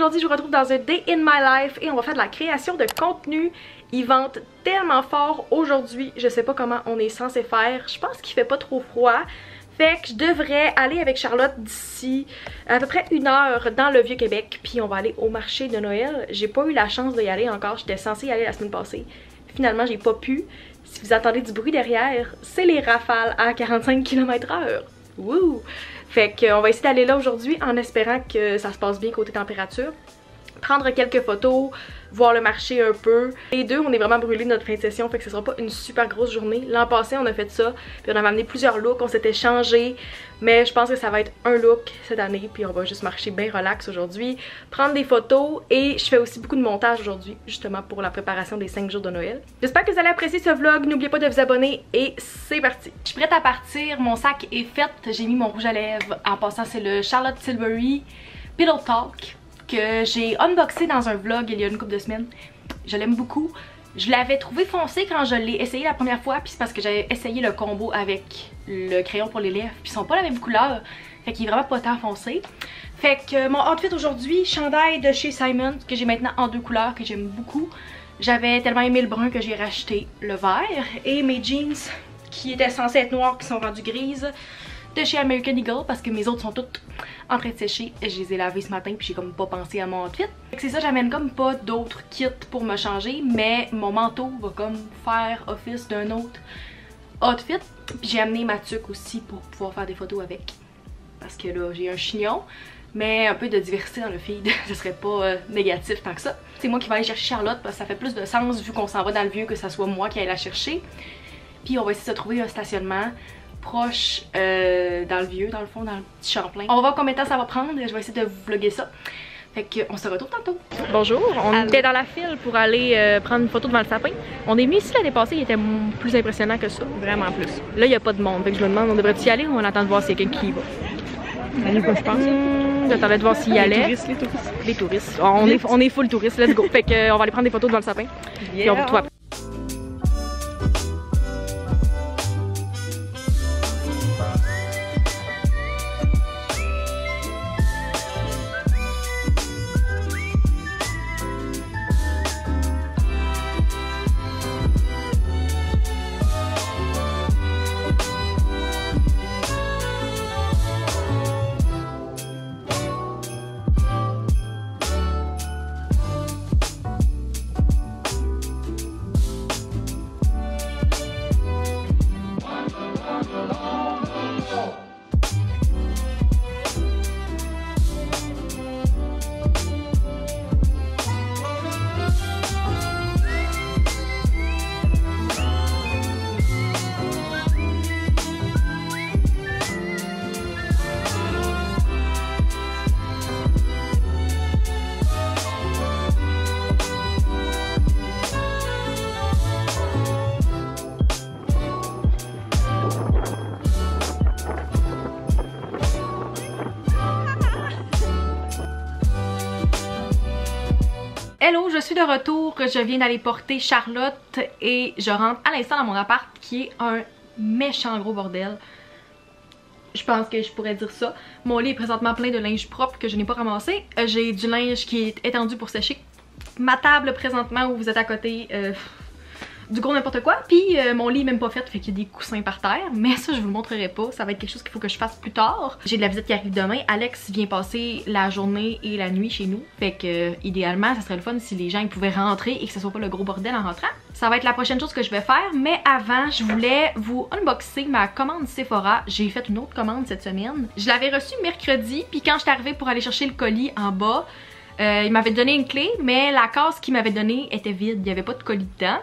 aujourd'hui je vous retrouve dans un Day in my life et on va faire de la création de contenu. Ils ventent tellement fort aujourd'hui, je sais pas comment on est censé faire. Je pense qu'il fait pas trop froid. Fait que je devrais aller avec Charlotte d'ici à peu près 1 heure dans le Vieux-Québec. Puis on va aller au marché de Noël. J'ai pas eu la chance d'y aller encore, j'étais censée y aller la semaine passée. Finalement j'ai pas pu. Si vous entendez du bruit derrière, c'est les rafales à 45 km/h. Wouh! Fait qu'on va essayer d'aller là aujourd'hui en espérant que ça se passe bien côté température. Prendre quelques photos, voir le marché un peu. Les deux, on est vraiment brûlés de notre fin de session, fait que ce sera pas une super grosse journée. L'an passé, on a fait ça, puis on avait amené plusieurs looks, on s'était changé, mais je pense que ça va être un look cette année, puis on va juste marcher bien relax aujourd'hui, prendre des photos, et je fais aussi beaucoup de montage aujourd'hui, justement pour la préparation des 5 jours de Noël. J'espère que vous allez apprécier ce vlog, n'oubliez pas de vous abonner, et c'est parti! Je suis prête à partir, mon sac est fait, j'ai mis mon rouge à lèvres, en passant c'est le Charlotte Tilbury Pillow Talk, que j'ai unboxé dans un vlog il y a une couple de semaines. Je l'aime beaucoup. Je l'avais trouvé foncé quand je l'ai essayé la première fois, puis c'est parce que j'avais essayé le combo avec le crayon pour les lèvres, puis ils sont pas la même couleur, fait qu'il est vraiment pas tant foncé. Fait que mon outfit aujourd'hui, chandail de chez Simon, que j'ai maintenant en 2 couleurs, que j'aime beaucoup. J'avais tellement aimé le brun que j'ai racheté le vert, et mes jeans qui étaient censés être noirs, qui sont rendus grises, de chez American Eagle, parce que mes autres sont toutes en train de sécher. Je les ai lavées ce matin puis j'ai comme pas pensé à mon outfit. C'est ça, j'amène comme pas d'autres kits pour me changer, mais mon manteau va comme faire office d'un autre outfit. Puis j'ai amené ma tuque aussi pour pouvoir faire des photos avec, parce que là j'ai un chignon, mais un peu de diversité dans le feed, ce serait pas négatif tant que ça. C'est moi qui vais aller chercher Charlotte parce que ça fait plus de sens vu qu'on s'en va dans le vieux que ça soit moi qui aille la chercher. Puis on va essayer de trouver un stationnement proche dans le vieux, dans le fond, dans le petit Champlain. On va voir combien de temps ça va prendre, je vais essayer de vous vlogger ça. Fait qu'on se retrouve tantôt. Bonjour, on était dans la file pour aller prendre une photo devant le sapin. On est venu ici l'année passée, il était plus impressionnant que ça, vraiment plus. Là, il n'y a pas de monde, fait que je me demande, on devrait-tu y aller ou on attend de voir s'il y a quelqu'un qui y va? Ça y va, je pense. J'attendais de voir s'il y allait. Les touristes. Les touristes. On est full touristes, let's go. Fait qu'on va aller prendre des photos devant le sapin. Yeah. Puis on vous retrouve après. Hello, je suis de retour, je viens d'aller porter Charlotte et je rentre à l'instant dans mon appart qui est un méchant gros bordel. Je pense que je pourrais dire ça. Mon lit est présentement plein de linge propre que je n'ai pas ramassé. J'ai du linge qui est étendu pour sécher. Ma table présentement où vous êtes à côté, du gros n'importe quoi. Puis mon lit est même pas fait, fait qu'il y a des coussins par terre. Mais ça, je vous le montrerai pas. Ça va être quelque chose qu'il faut que je fasse plus tard. J'ai de la visite qui arrive demain. Alex vient passer la journée et la nuit chez nous. Fait que idéalement, ça serait le fun si les gens ils pouvaient rentrer et que ce soit pas le gros bordel en rentrant. Ça va être la prochaine chose que je vais faire. Mais avant, je voulais vous unboxer ma commande Sephora. J'ai fait une autre commande cette semaine. Je l'avais reçue mercredi. Puis quand je suis arrivée pour aller chercher le colis en bas, il m'avait donné une clé. Mais la case qu'il m'avait donnée était vide. Il n'y avait pas de colis dedans.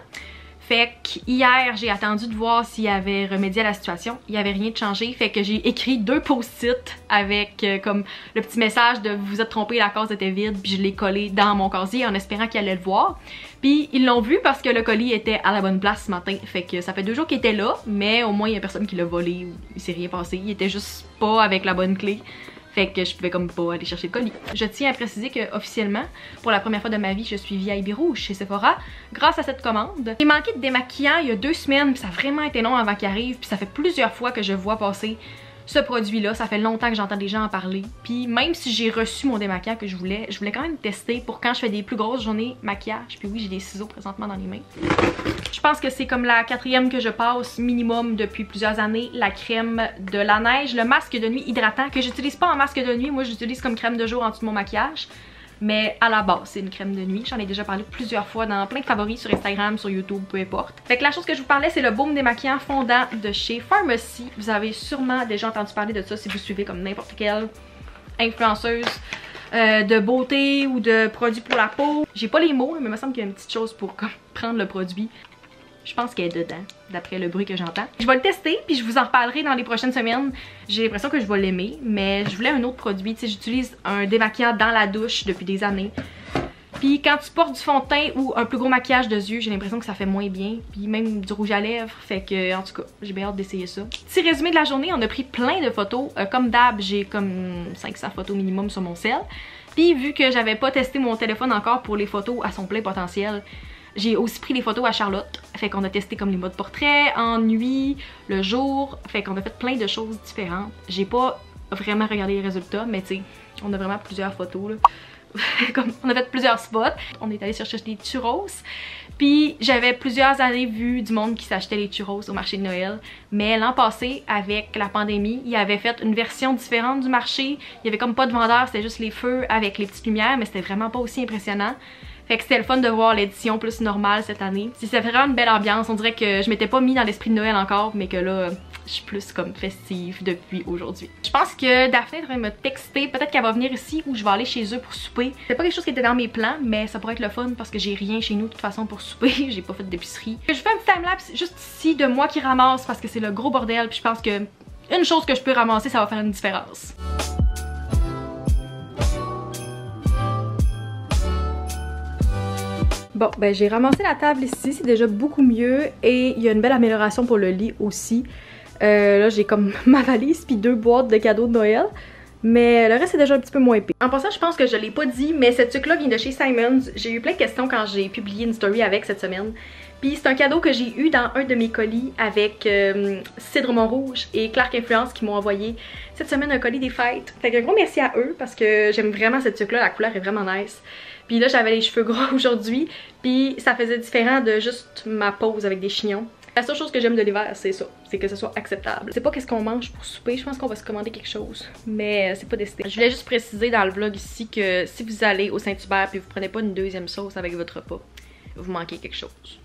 Fait qu'hier, j'ai attendu de voir s'il y avait remédié à la situation. Il n'y avait rien de changé. Fait que j'ai écrit 2 post-it avec comme le petit message de vous êtes trompé, la case était vide. Puis je l'ai collé dans mon casier en espérant qu'il allait le voir. Puis ils l'ont vu parce que le colis était à la bonne place ce matin. Fait que ça fait 2 jours qu'il était là, mais au moins il y a personne qui l'a volé ou il s'est rien passé. Il était juste pas avec la bonne clé. Fait que je pouvais comme pas aller chercher le colis. Je tiens à préciser que officiellement, pour la première fois de ma vie, je suis VIP rouge chez Sephora grâce à cette commande. J'ai manqué de démaquillant il y a 2 semaines, puis ça a vraiment été long avant qu'il arrive, puis ça fait plusieurs fois que je vois passer ce produit-là. Ça fait longtemps que j'entends des gens en parler. Puis même si j'ai reçu mon démaquillant que je voulais quand même tester pour quand je fais des plus grosses journées maquillage. Puis oui, j'ai des ciseaux présentement dans les mains. Je pense que c'est comme la 4e que je passe minimum depuis plusieurs années. La crème de la neige, le masque de nuit hydratant que j'utilise pas en masque de nuit. Moi, j'utilise comme crème de jour en dessous de mon maquillage. Mais à la base, c'est une crème de nuit. J'en ai déjà parlé plusieurs fois dans plein de favoris sur Instagram, sur YouTube, peu importe. Fait que la chose que je vous parlais, c'est le baume démaquillant fondant de chez Pharmacy. Vous avez sûrement déjà entendu parler de ça si vous suivez comme n'importe quelle influenceuse de beauté ou de produits pour la peau. J'ai pas les mots, mais il me semble qu'il y a une petite chose pour comme, prendre le produit. Je pense qu'elle est dedans, d'après le bruit que j'entends. Je vais le tester, puis je vous en reparlerai dans les prochaines semaines. J'ai l'impression que je vais l'aimer, mais je voulais un autre produit. Tu sais, j'utilise un démaquillant dans la douche depuis des années. Puis quand tu portes du fond de teint ou un plus gros maquillage de yeux, j'ai l'impression que ça fait moins bien. Puis même du rouge à lèvres, fait que en tout cas, j'ai bien hâte d'essayer ça. Petit résumé de la journée, on a pris plein de photos. Comme d'hab, j'ai comme 500 photos minimum sur mon cell. Puis vu que j'avais pas testé mon téléphone encore pour les photos à son plein potentiel, j'ai aussi pris les photos à Charlotte, fait qu'on a testé comme les modes portrait, en nuit, le jour, fait qu'on a fait plein de choses différentes. J'ai pas vraiment regardé les résultats, mais tu sais, on a vraiment plusieurs photos là. Comme on a fait plusieurs spots. On est allé chercher des churros. Puis j'avais plusieurs années vu du monde qui s'achetait les churros au marché de Noël. Mais l'an passé, avec la pandémie, ils avaient fait une version différente du marché. Il y avait comme pas de vendeur, c'était juste les feux avec les petites lumières, mais c'était vraiment pas aussi impressionnant. Fait que c'était le fun de voir l'édition plus normale cette année. Ça fait vraiment une belle ambiance. On dirait que je m'étais pas mis dans l'esprit de Noël encore, mais que là, je suis plus comme festive depuis aujourd'hui. Je pense que Daphné devrait me texter. Peut-être qu'elle va venir ici ou je vais aller chez eux pour souper. C'est pas quelque chose qui était dans mes plans, mais ça pourrait être le fun parce que j'ai rien chez nous de toute façon pour souper. J'ai pas fait d'épicerie. Je fais un petit timelapse juste ici de moi qui ramasse parce que c'est le gros bordel. Puis je pense que une chose que je peux ramasser, ça va faire une différence. Bon, ben j'ai ramassé la table ici, c'est déjà beaucoup mieux et il y a une belle amélioration pour le lit aussi. Là j'ai comme ma valise puis 2 boîtes de cadeaux de Noël, mais le reste c'est déjà un petit peu moins épais. En passant, je pense que je l'ai pas dit, mais cette tuque là vient de chez Simons. J'ai eu plein de questions quand j'ai publié une story avec cette semaine. Puis c'est un cadeau que j'ai eu dans un de mes colis avec Cidre Montrouge et Clark Influence qui m'ont envoyé cette semaine un colis des fêtes. Fait qu'un gros merci à eux parce que j'aime vraiment cette tuque là, la couleur est vraiment nice. Puis là j'avais les cheveux gros aujourd'hui, puis ça faisait différent de juste ma pose avec des chignons. La seule chose que j'aime de l'hiver, c'est ça, c'est que ce soit acceptable. C'est pas qu'est-ce qu'on mange pour souper, je pense qu'on va se commander quelque chose, mais c'est pas décidé. Je voulais juste préciser dans le vlog ici que si vous allez au Saint-Hubert puis vous prenez pas une deuxième sauce avec votre repas, vous manquez quelque chose.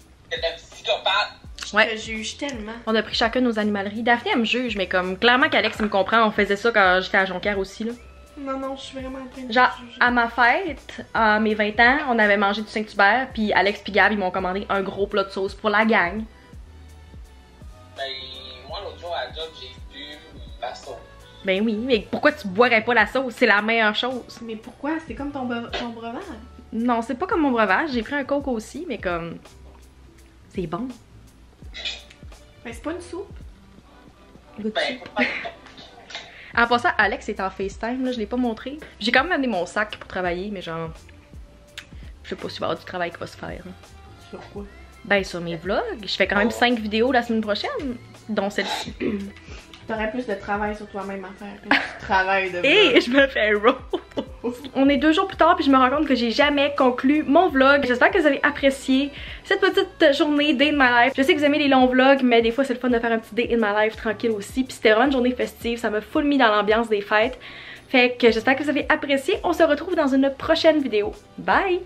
Ouais. Je te juge tellement. On a pris chacun nos animaleries. Daphné elle me juge, mais comme clairement qu'Alex me comprend, on faisait ça quand j'étais à Jonquière aussi là. Non, non, je suis vraiment en train de genre, à ma fête, à mes 20 ans, on avait mangé du Saint-Hubert, puis Alex pis Gab, ils m'ont commandé un gros plat de sauce pour la gang. Ben, moi, l'autre jour, à la job, j'ai bu la sauce. Ben oui, mais pourquoi tu boirais pas la sauce? C'est la meilleure chose. Mais pourquoi? C'est comme ton breuvage? Non, c'est pas comme mon breuvage. J'ai pris un coke aussi, mais comme... c'est bon. Ben, c'est pas une soupe. Ben, en passant, Alex est en FaceTime, là, je l'ai pas montré. J'ai quand même amené mon sac pour travailler, mais genre... je sais pas s'il va y avoir du travail qui va se faire. Sur quoi? Ben, sur mes vlogs. Je fais quand même 5 vidéos la semaine prochaine, dont celle-ci. T'aurais plus de travail sur toi-même à faire que du travail de vlog. Et je me fais roll. On est 2 jours plus tard puis je me rends compte que j'ai jamais conclu mon vlog. J'espère que vous avez apprécié cette petite journée Day in my life. Je sais que vous aimez les longs vlogs, mais des fois c'est le fun de faire un petit Day in my life tranquille aussi. Puis c'était vraiment une journée festive, ça m'a full mis dans l'ambiance des fêtes. Fait que j'espère que vous avez apprécié. On se retrouve dans une prochaine vidéo. Bye!